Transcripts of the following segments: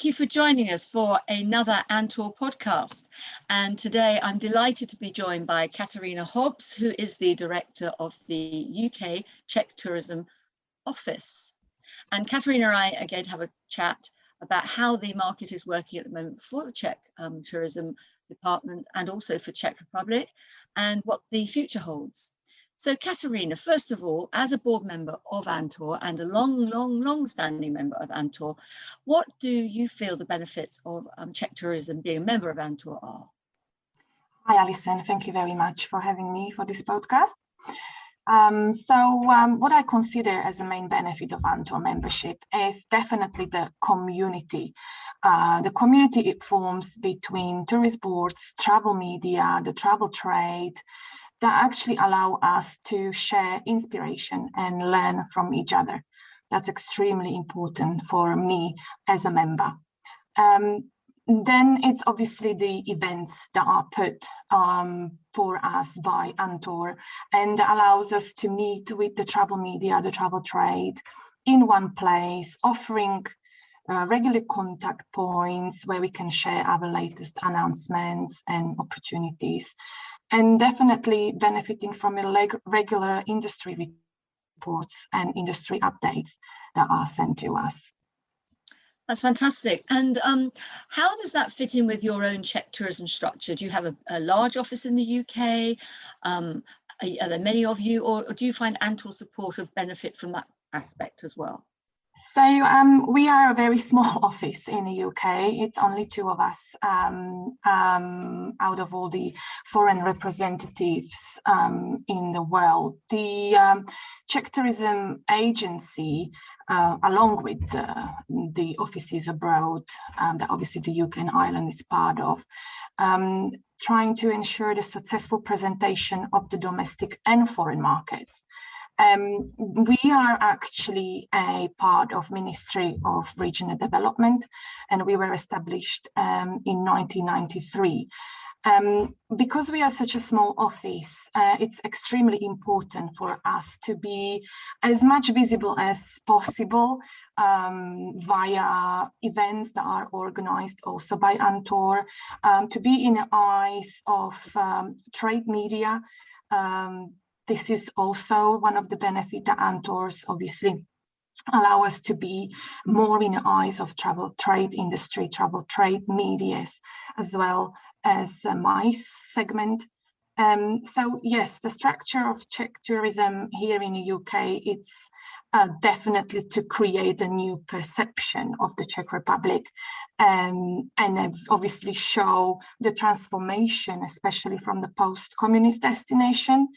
thank you for joining us for another Antor podcast. And today I'm delighted to be joined by Katarina Hobbs, who is the Director of the UK Czechtourism Office. And Katarina and I again have a chat about how the market is working at the moment for the Czech Tourism Department and also for Czech Republic, and what the future holds. So Katarina, first of all, as a board member of Antor and a long-standing member of Antor, what do you feel the benefits of Czech tourism being a member of Antor are? Hi, Alison. Thank you very much for having me for this podcast. What I consider as the main benefit of Antor membership is definitely the community. The community it forms between tourist boards, travel media, the travel trade, that actually allow us to share inspiration and learn from each other. That's extremely important for me as a member. Then it's obviously the events that are put for us by Antor and allows us to meet with the travel media, the travel trade in one place, offering regular contact points where we can share our latest announcements and opportunities, and definitely benefiting from regular industry reports and industry updates that are sent to us. That's fantastic. And how does that fit in with your own Czech tourism structure? Do you have a large office in the UK? Are there many of you, or do you find Antor supportive benefit from that aspect as well? So we are a very small office in the UK. It's only two of us out of all the foreign representatives in the world. The Czech Tourism Agency, along with the offices abroad, that obviously the UK and Ireland is part of, trying to ensure the successful presentation of the domestic and foreign markets. We are actually a part of Ministry of Regional Development, and we were established in 1993. Because we are such a small office, it's extremely important for us to be as much visible as possible via events that are organized also by Antor, to be in the eyes of trade media. This is also one of the benefits that Antor's obviously allow us to be more in the eyes of travel trade industry, travel trade medias, as well as my segment. So yes, the structure of Czech tourism here in the UK, it's definitely to create a new perception of the Czech Republic, and obviously show the transformation, especially from the post-communist destination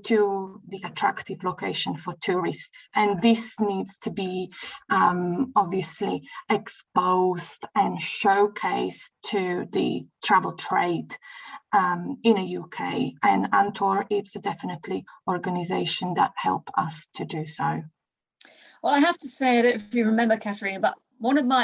to the attractive location for tourists. And this needs to be obviously exposed and showcased to the travel trade in the UK. And Antor is definitely an organization that help us to do so. Well, I have to say, I don't know if you remember, Katarina, but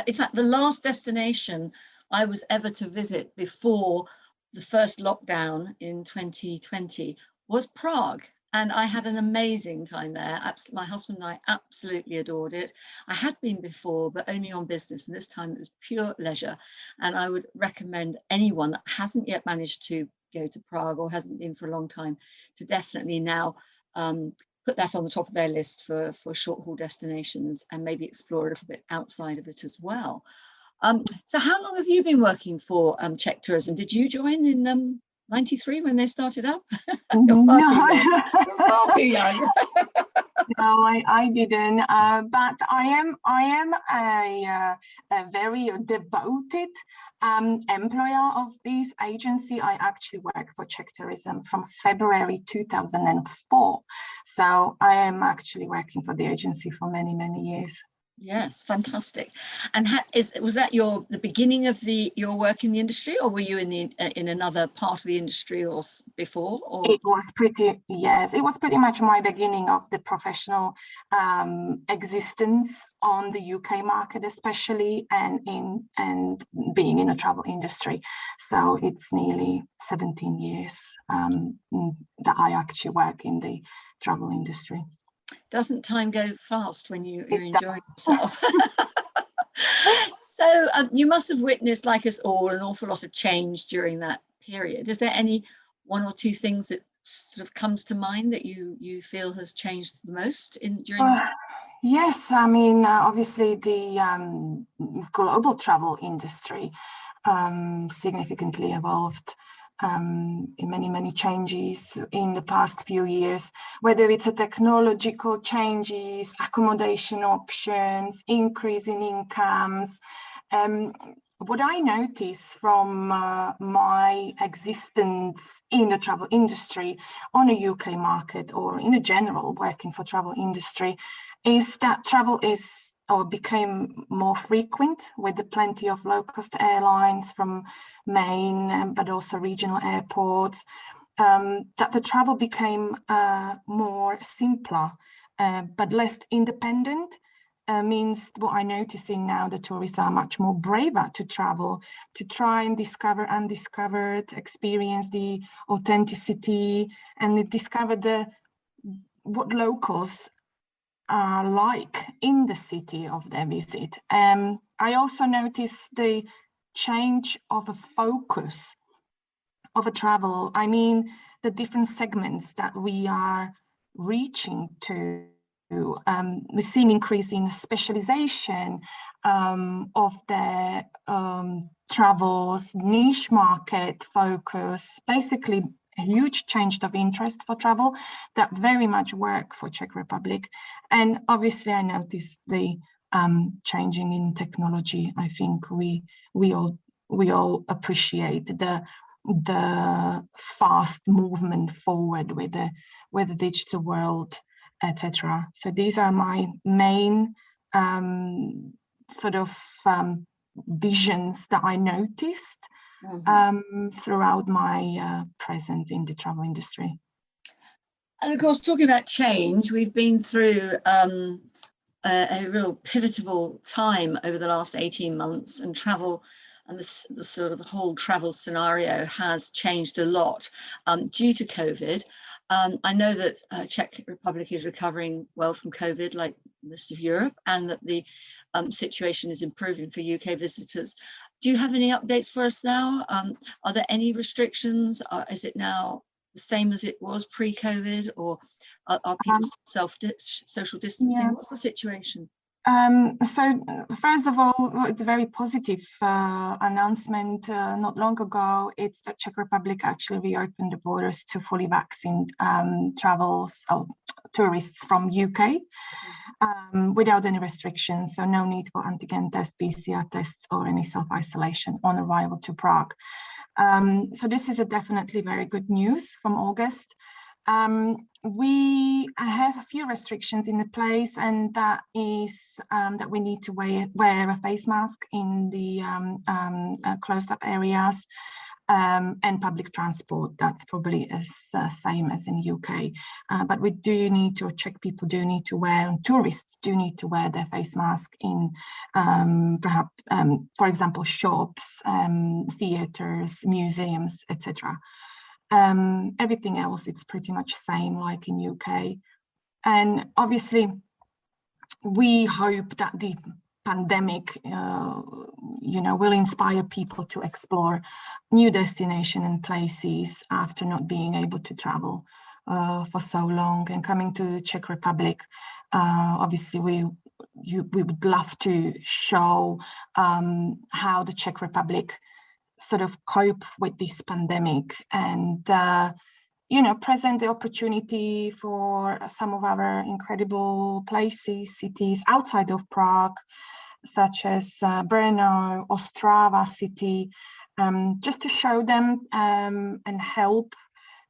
in fact, the last destination I was ever to visit before the first lockdown in 2020 was Prague. And I had an amazing time there. My husband and I absolutely adored it. I had been before, but only on business. And this time it was pure leisure. And I would recommend anyone that hasn't yet managed to go to Prague or hasn't been for a long time to definitely now put that on the top of their list for short haul destinations and maybe explore a little bit outside of it as well. So how long have you been working for Czech Tourism? Did you join in 93 when they started up? You're far too young. You're far too young. No, I didn't. But I am a very devoted employer of this agency. I actually work for Czech Tourism from February 2004. So I am actually working for the agency for many, many years. Yes, fantastic. And was that the beginning of your work in the industry, or were you in another part of the industry or before? Or? It was pretty much my beginning of the professional existence on the UK market, especially, and being in the travel industry. So it's nearly 17 years that I actually work in the travel industry. Doesn't time go fast when you're enjoying yourself? So you must have witnessed, like us all, an awful lot of change during that period. Is there any one or two things that sort of comes to mind that you feel has changed the most during that? Yes, I mean, obviously the global travel industry significantly evolved in many changes in the past few years, whether it's a technological changes, accommodation options, increase in incomes. What I notice from my existence in the travel industry on a UK market, or in a general working for travel industry, is that travel is or became more frequent with the plenty of low-cost airlines from main but also regional airports, that the travel became more simpler but less independent. Means what I'm noticing now, the tourists are much more braver to travel, to try and discover undiscovered, experience the authenticity, and discover what locals are like in the city of their visit. I also noticed the change of a focus of a travel. I mean, the different segments that we are reaching to. We're seeing increase in specialization of their travels, niche market focus, basically a huge change of interest for travel that very much work for Czech Republic. And obviously I noticed the changing in technology. I think we all appreciate the fast movement forward with the digital world, etc. So these are my main sort of visions that I noticed throughout my presence in the travel industry. And of course, talking about change, we've been through a real pivotal time over the last 18 months, and travel and the sort of the whole travel scenario has changed a lot due to COVID. I know that Czech Republic is recovering well from COVID, like most of Europe, and that the situation is improving for UK visitors. Do you have any updates for us now? Are there any restrictions? Is it now the same as it was pre-COVID, or are people social distancing? Yeah. What's the situation? So first of all, it's a very positive announcement not long ago. It's that Czech Republic actually reopened the borders to fully vaccinated tourists from UK without any restrictions. So no need for antigen test, PCR tests, or any self-isolation on arrival to Prague. So this is definitely very good news from August. We have a few restrictions in the place, and that is that we need to wear a face mask in the closed up areas and public transport. That's probably as same as in UK. But we do need to, Czech people do need to wear, and tourists do need to wear their face mask in perhaps, for example, shops, theatres, museums, etc. Everything else, it's pretty much same like in UK. And obviously, we hope that the pandemic, will inspire people to explore new destinations and places after not being able to travel for so long. And coming to Czech Republic, obviously, we would love to show how the Czech Republic sort of cope with this pandemic, and present the opportunity for some of our incredible places, cities outside of Prague, such as Brno, Ostrava city, just to show them and help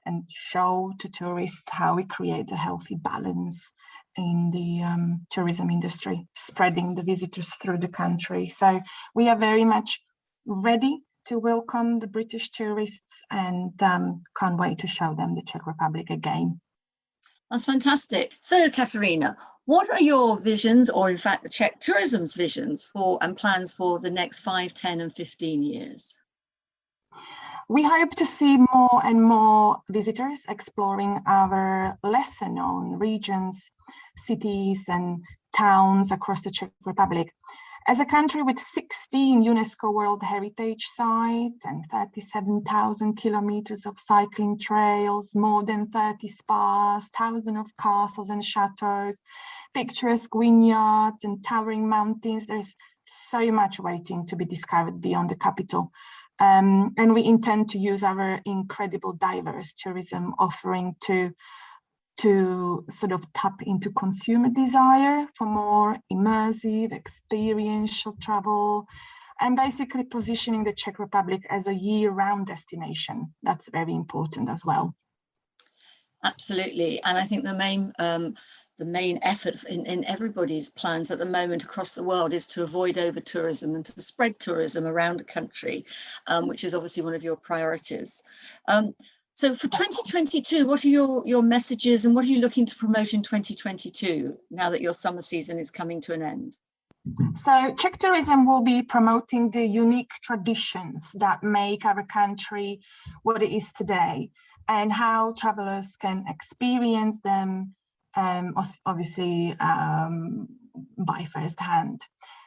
and show to tourists how we create a healthy balance in the tourism industry, spreading the visitors through the country. So we are very much ready to welcome the British tourists, and can't wait to show them the Czech Republic again. That's fantastic. So, Katarina, what are your visions, or in fact the Czech tourism's visions for and plans for the next 5, 10 and 15 years? We hope to see more and more visitors exploring our lesser known regions, cities and towns across the Czech Republic. As a country with 16 UNESCO World Heritage Sites and 37,000 kilometers of cycling trails, more than 30 spas, thousands of castles and chateaus, picturesque vineyards and towering mountains, there's so much waiting to be discovered beyond the capital. And we intend to use our incredible diverse tourism offering to sort of tap into consumer desire for more immersive, experiential travel, and basically positioning the Czech Republic as a year-round destination. That's very important as well. Absolutely, and I think the main effort in everybody's plans at the moment across the world is to avoid over-tourism and to spread tourism around the country, which is obviously one of your priorities. So for 2022, what are your messages and what are you looking to promote in 2022 now that your summer season is coming to an end? So Czech tourism will be promoting the unique traditions that make our country what it is today and how travelers can experience them, obviously by first hand.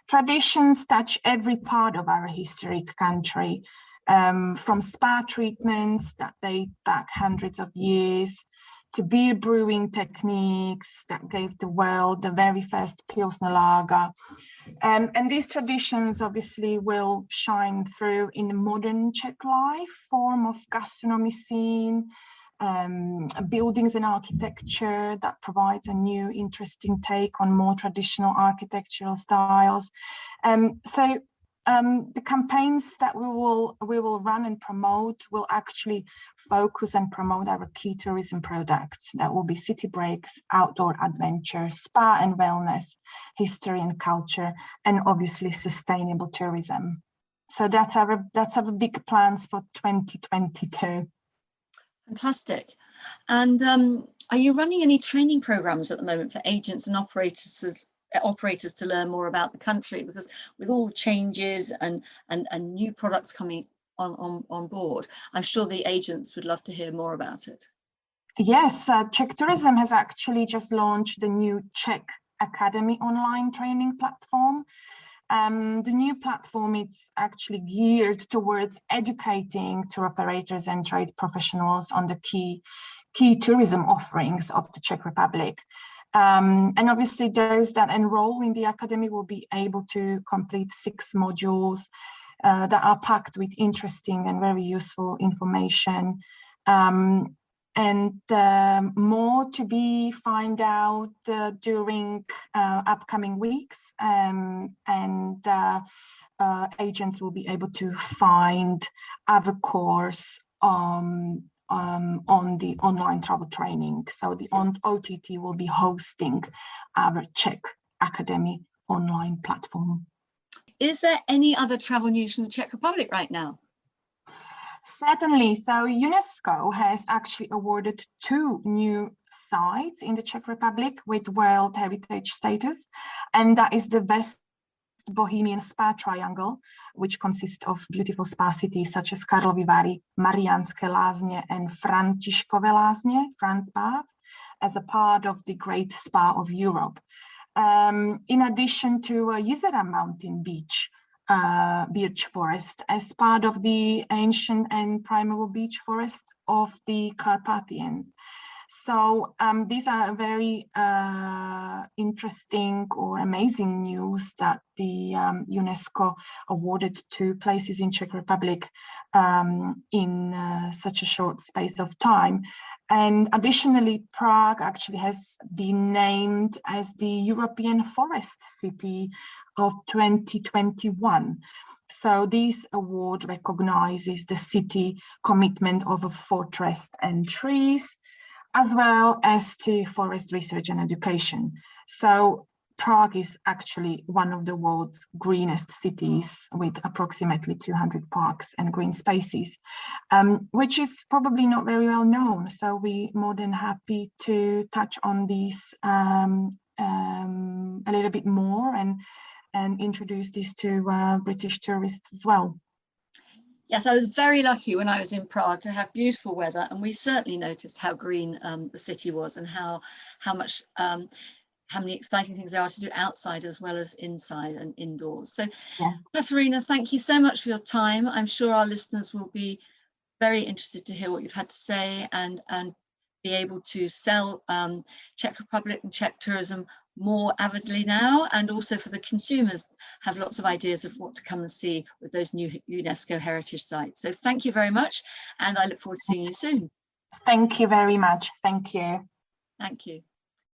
Traditions touch every part of our historic country, from spa treatments that date back hundreds of years to beer brewing techniques that gave the world the very first Pilsner lager. And these traditions obviously will shine through in the modern Czech life form of gastronomy scene, buildings and architecture that provides a new interesting take on more traditional architectural styles. The campaigns that we will run and promote will actually focus and promote our key tourism products. That will be city breaks, outdoor adventure, spa and wellness, history and culture, and obviously sustainable tourism. So that's our big plans for 2022. Fantastic. And are you running any training programs at the moment for agents and operators to learn more about the country? Because with all the changes and new products coming on board, I'm sure the agents would love to hear more about it. Yes, Czechtourism has actually just launched the new Czech Academy online training platform. The new platform is actually geared towards educating tour operators and trade professionals on the key tourism offerings of the Czech Republic. And obviously those that enroll in the academy will be able to complete 6 modules that are packed with interesting and very useful information. And more to be find out during upcoming weeks, and agents will be able to find our course on the online travel training. So the OTT will be hosting our Czech Academy online platform. Is there any other travel news from the Czech Republic right now? Certainly. So UNESCO has actually awarded 2 new sites in the Czech Republic with World Heritage status, and that is the West Bohemian Spa Triangle, which consists of beautiful spa cities such as Karlovy Vary, Mariánské Lázně, and Františkové Lázně, Franz Bath, as a part of the Great Spa of Europe. In addition to Jezera Mountain Beach forest as part of the ancient and primeval beach forest of the Carpathians. So these are very interesting or amazing news that the UNESCO awarded 2 places in Czech Republic in such a short space of time. And additionally, Prague actually has been named as the European Forest City of 2021. So this award recognizes the city commitment of a fortress and trees, as well as to forest research and education. So Prague is actually one of the world's greenest cities with approximately 200 parks and green spaces, which is probably not very well known. So we're more than happy to touch on these a little bit more and introduce this to British tourists as well. Yes, I was very lucky when I was in Prague to have beautiful weather, and we certainly noticed how green the city was and how much how many exciting things there are to do outside as well as inside and indoors. So Yes. Katarina, thank you so much for your time. I'm sure our listeners will be very interested to hear what you've had to say and be able to sell Czech Republic and Czech tourism more avidly now, and also for the consumers have lots of ideas of what to come and see with those new UNESCO heritage sites. So thank you very much, and I look forward to seeing you soon. Thank you very much. Thank you. Thank you.